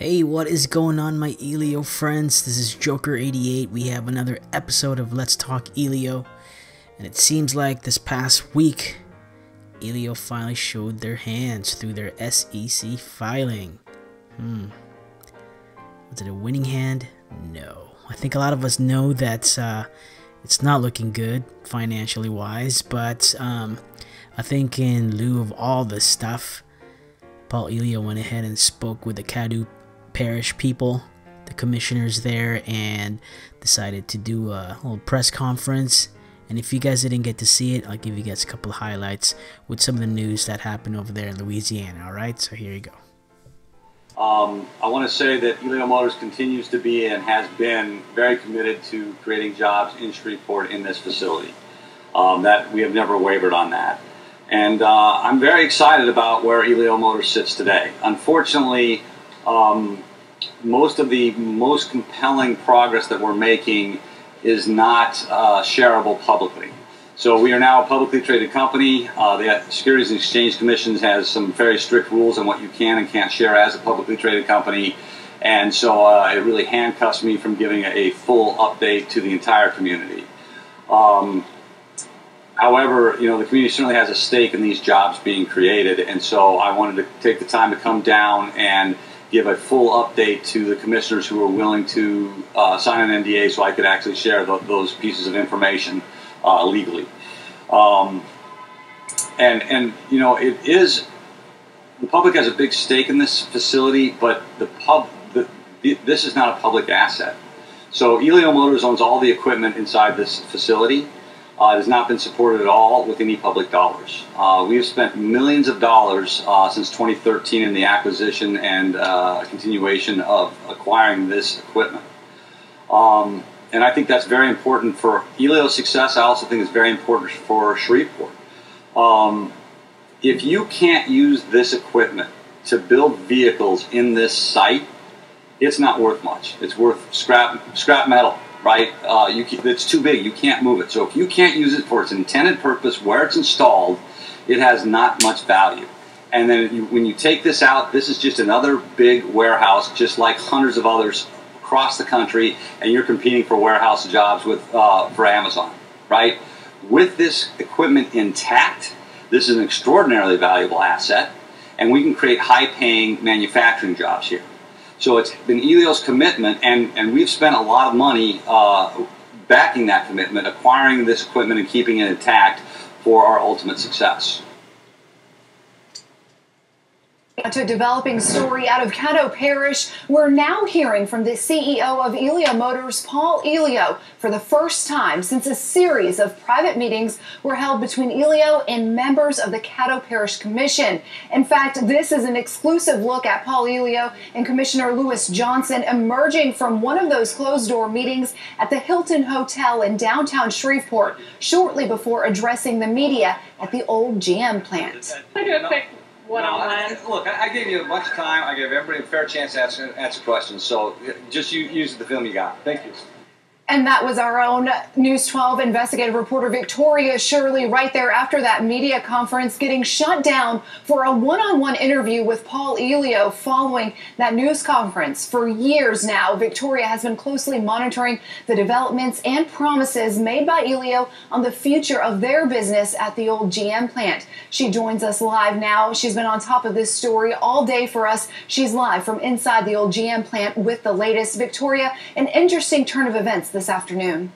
Hey, what is going on, my Elio friends? This is Joker88. We have another episode of Let's Talk Elio. And it seems like this past week, Elio finally showed their hands through their SEC filing. Was it a winning hand? No. I think a lot of us know that it's not looking good financially wise, but I think in lieu of all this stuff, Paul Elio went ahead and spoke with the Caddo Parish people, the commissioners there, and decided to do a little press conference. And if you guys didn't get to see it, I'll give you guys a couple of highlights with some of the news that happened over there in Louisiana. Alright, so here you go. I want to say that Elio Motors continues to be and has been very committed to creating jobs in Shreveport in this facility. That we have never wavered on that. And I'm very excited about where Elio Motors sits today. Unfortunately, most of the most compelling progress that we're making is not shareable publicly. So we are now a publicly traded company. The Securities and Exchange Commission has some very strict rules on what you can and can't share as a publicly traded company. And so it really handcuffs me from giving a full update to the entire community. However, you know, the community certainly has a stake in these jobs being created, and so I wanted to take the time to come down and give a full update to the commissioners who were willing to sign an NDA so I could actually share those pieces of information legally. And you know, it is, the public has a big stake in this facility, but this is not a public asset. So Elio Motors owns all the equipment inside this facility. It has not been supported at all with any public dollars. We've spent millions of dollars since 2013 in the acquisition and continuation of acquiring this equipment. And I think that's very important for Elio's success. I also think it's very important for Shreveport. If you can't use this equipment to build vehicles in this site, it's not worth much. It's worth scrap metal. Right? It's too big. You can't move it. So if you can't use it for its intended purpose, where it's installed, it has not much value. And then when you take this out, this is just another big warehouse, just like hundreds of others across the country, and you're competing for warehouse jobs with for Amazon. Right? With this equipment intact, this is an extraordinarily valuable asset, and we can create high-paying manufacturing jobs here. So it's been Elio's commitment, and we've spent a lot of money backing that commitment, acquiring this equipment and keeping it intact for our ultimate success. To a developing story out of Caddo Parish, we're now hearing from the CEO of Elio Motors, Paul Elio, for the first time since a series of private meetings were held between Elio and members of the Caddo Parish Commission. In fact, this is an exclusive look at Paul Elio and Commissioner Lewis Johnson emerging from one of those closed-door meetings at the Hilton Hotel in downtown Shreveport, shortly before addressing the media at the old GM plant. I'll do a quick one-on-one. Look, I gave you a bunch of time. I gave everybody a fair chance to answer questions. So just use the film you got. Thank you. And that was our own News 12 investigative reporter Victoria Shirley right there after that media conference, getting shut down for a one-on-one interview with Paul Elio following that news conference. For years now, Victoria has been closely monitoring the developments and promises made by Elio on the future of their business at the old GM plant. She joins us live now. She's been on top of this story all day for us. She's live from inside the old GM plant with the latest. Victoria, an interesting turn of events this afternoon.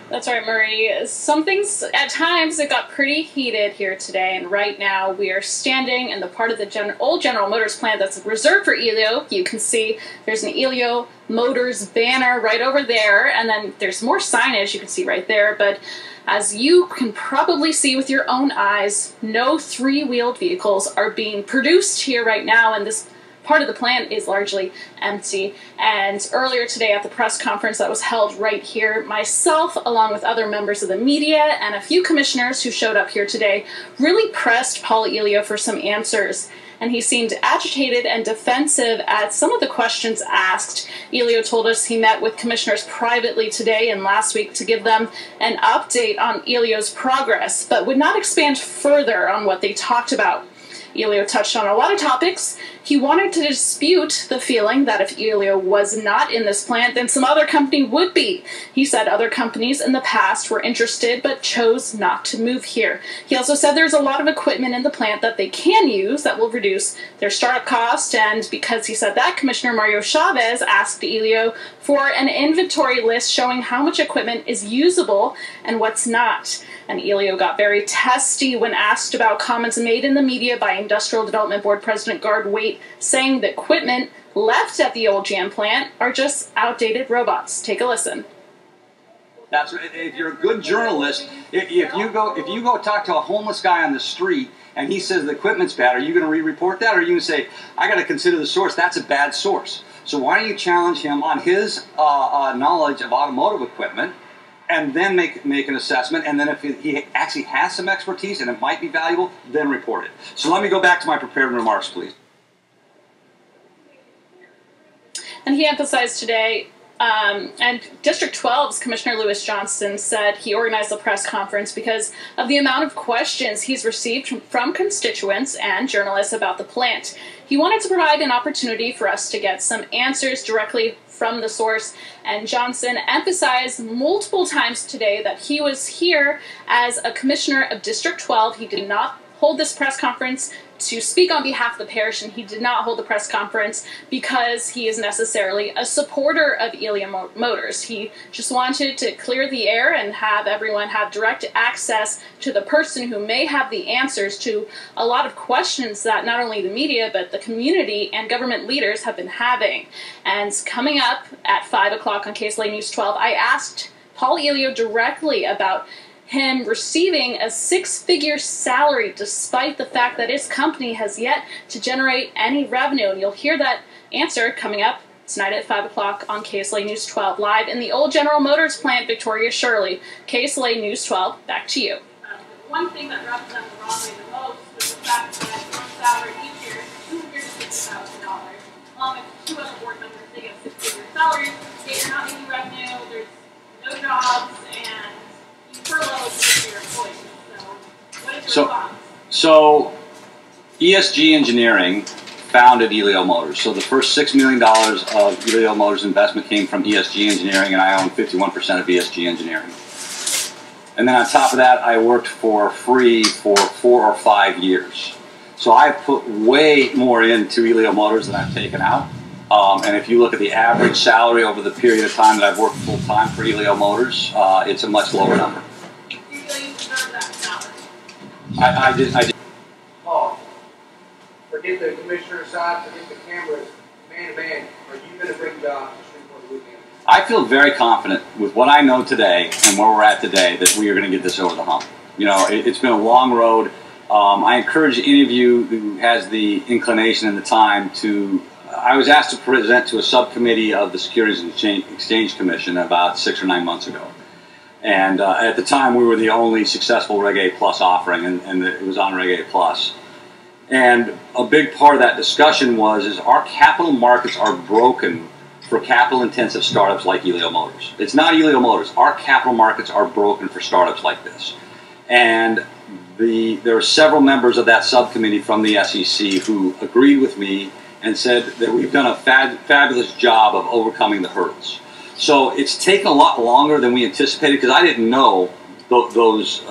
That's right, Marie. Some things, at times, it got pretty heated here today, and right now we are standing in the part of the old General Motors plant that's reserved for Elio. You can see there's an Elio Motors banner right over there, and then there's more signage you can see right there, but as you can probably see with your own eyes, no three-wheeled vehicles are being produced here right now, and this part of the plant is largely empty. And earlier today at the press conference that was held right here, myself, along with other members of the media and a few commissioners who showed up here today, really pressed Paul Elio for some answers. And he seemed agitated and defensive at some of the questions asked. Elio told us he met with commissioners privately today and last week to give them an update on Elio's progress, but would not expand further on what they talked about. Elio touched on a lot of topics. He wanted to dispute the feeling that if Elio was not in this plant, then some other company would be. He said other companies in the past were interested but chose not to move here. He also said there's a lot of equipment in the plant that they can use that will reduce their startup cost, and because he said that, Commissioner Mario Chavez asked Elio for an inventory list showing how much equipment is usable and what's not. And Elio got very testy when asked about comments made in the media by Industrial Development Board President Gard Waite, saying the equipment left at the old GM plant are just outdated robots. Take a listen. That's if you're a good journalist. If you go talk to a homeless guy on the street and he says the equipment's bad, are you going to re-report that, or are you going to say I got to consider the source? That's a bad source. So why don't you challenge him on his knowledge of automotive equipment? And then make an assessment, and then if he actually has some expertise and it might be valuable, then report it. So let me go back to my prepared remarks, please. And he emphasized today, and District 12's Commissioner Lewis Johnson said he organized the press conference because of the amount of questions he's received from constituents and journalists about the plant. He wanted to provide an opportunity for us to get some answers directly from the source, and Johnson emphasized multiple times today that he was here as a commissioner of District 12. He did not hold this press conference to speak on behalf of the parish, and he did not hold the press conference because he is necessarily a supporter of Elio Motors. He just wanted to clear the air and have everyone have direct access to the person who may have the answers to a lot of questions that not only the media but the community and government leaders have been having. And coming up at 5 o'clock on KSLA News 12, I asked Paul Elio directly about him receiving a six-figure salary despite the fact that his company has yet to generate any revenue. And you'll hear that answer coming up tonight at 5 o'clock on KSLA News 12, live in the old General Motors plant, Victoria Shirley. KSLA News 12, back to you. One thing that rubbed them the wrong way the most was the fact that one salary each year is $250,000. Along with two other board members, they get six-figure salaries, yet you're not making revenue, there's no jobs, and So ESG Engineering founded Elio Motors. So the first $6 million of Elio Motors investment came from ESG Engineering, and I own 51% of ESG Engineering. And then on top of that, I worked for free for 4 or 5 years. So I've put way more into Elio Motors than I've taken out. And if you look at the average salary over the period of time that I've worked full-time for Elio Motors, it's a much lower number. You feel you deserve that salary? I did. Paul, forget the commissioner's side, forget the cameras, man to man, are you going to bring jobs to Shreveport weekend? I feel very confident with what I know today and where we're at today that we are going to get this over the hump. You know, it's been a long road. I encourage any of you who has the inclination and the time to... I was asked to present to a subcommittee of the Securities and Exchange Commission about 6 or 9 months ago. And at the time, we were the only successful Reg A Plus offering, and it was on Reg A Plus. And a big part of that discussion was our capital markets are broken for capital-intensive startups like Elio Motors. It's not Elio Motors. Our capital markets are broken for startups like this. And there are several members of that subcommittee from the SEC who agreed with me and said that we've done a fabulous job of overcoming the hurdles. So it's taken a lot longer than we anticipated because I didn't know those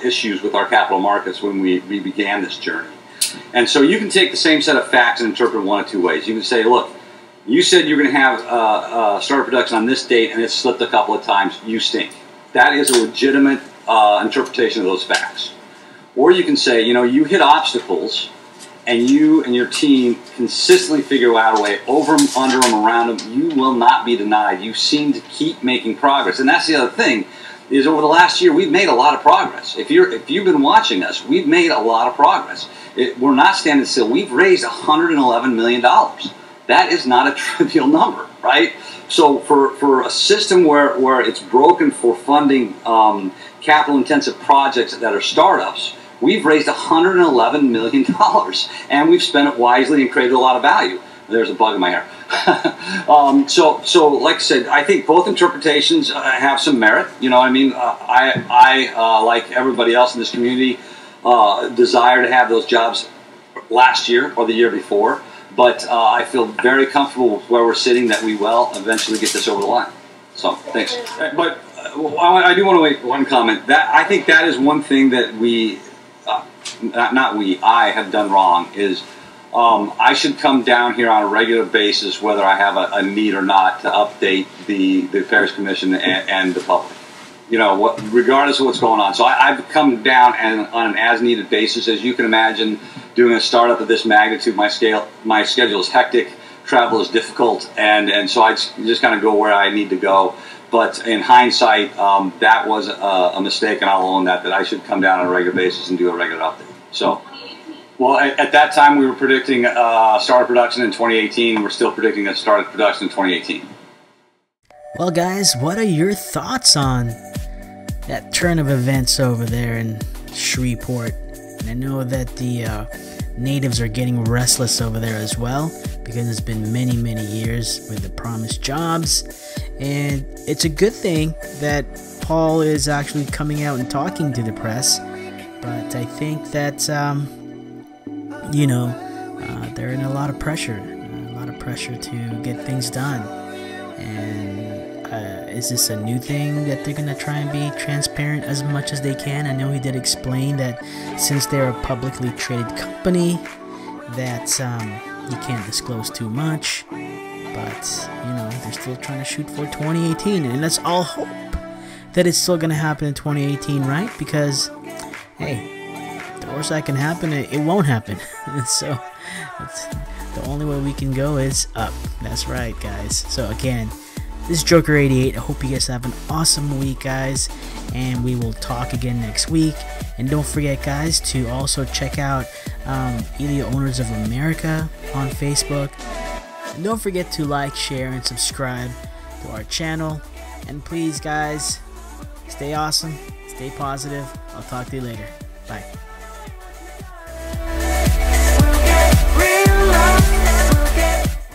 issues with our capital markets when we began this journey. And so you can take the same set of facts and interpret one of two ways. You can say, look, you said you're going to have startup production on this date and it's slipped a couple of times. You stink. That is a legitimate interpretation of those facts. Or you can say, you know, you hit obstacles and you and your team consistently figure out a way over them, under them, around them. You will not be denied. You seem to keep making progress. And that's the other thing, is over the last year, we've made a lot of progress. If you've been watching us, we've made a lot of progress. We're not standing still. We've raised $111 million. That is not a trivial number, right? So for a system where it's broken for funding capital-intensive projects that are startups, we've raised $111 million, and we've spent it wisely and created a lot of value. There's a bug in my hair. So like I said, I think both interpretations have some merit. You know what I mean? I like everybody else in this community, desire to have those jobs last year or the year before. But I feel very comfortable with where we're sitting that we will eventually get this over the line. So, thanks. But I do want to make one comment. That I think that is one thing that we, I have done wrong is I should come down here on a regular basis, whether I have a need or not, to update the Affairs Commission and the public. You know, regardless of what's going on. So I've come down on an as-needed basis. As you can imagine, doing a startup of this magnitude, my schedule is hectic, travel is difficult, and so I just kind of go where I need to go. But in hindsight, that was a mistake, and I'll own that I should come down on a regular basis and do a regular update. So, well, at that time, we were predicting start of production in 2018. We're still predicting a start of production in 2018. Well, guys, what are your thoughts on that turn of events over there in Shreveport? And I know that the natives are getting restless over there as well, because it's been many years with the promised jobs. And it's a good thing that Paul is actually coming out and talking to the press. But I think that, they're in a lot of pressure to get things done. And is this a new thing that they're going to try and be transparent as much as they can? I know he did explain that since they're a publicly traded company, that you can't disclose too much. But, they're still trying to shoot for 2018. And let's all hope that it's still going to happen in 2018, right? Because, hey, the worst that can happen, it won't happen. So, the only way we can go is up. That's right, guys. So, again, this is Joker88. I hope you guys have an awesome week, guys, and we will talk again next week. And don't forget, guys, to also check out Elio Owners of America on Facebook. And don't forget to like, share, and subscribe to our channel. And please, guys, stay awesome, stay positive. I'll talk to you later. Bye.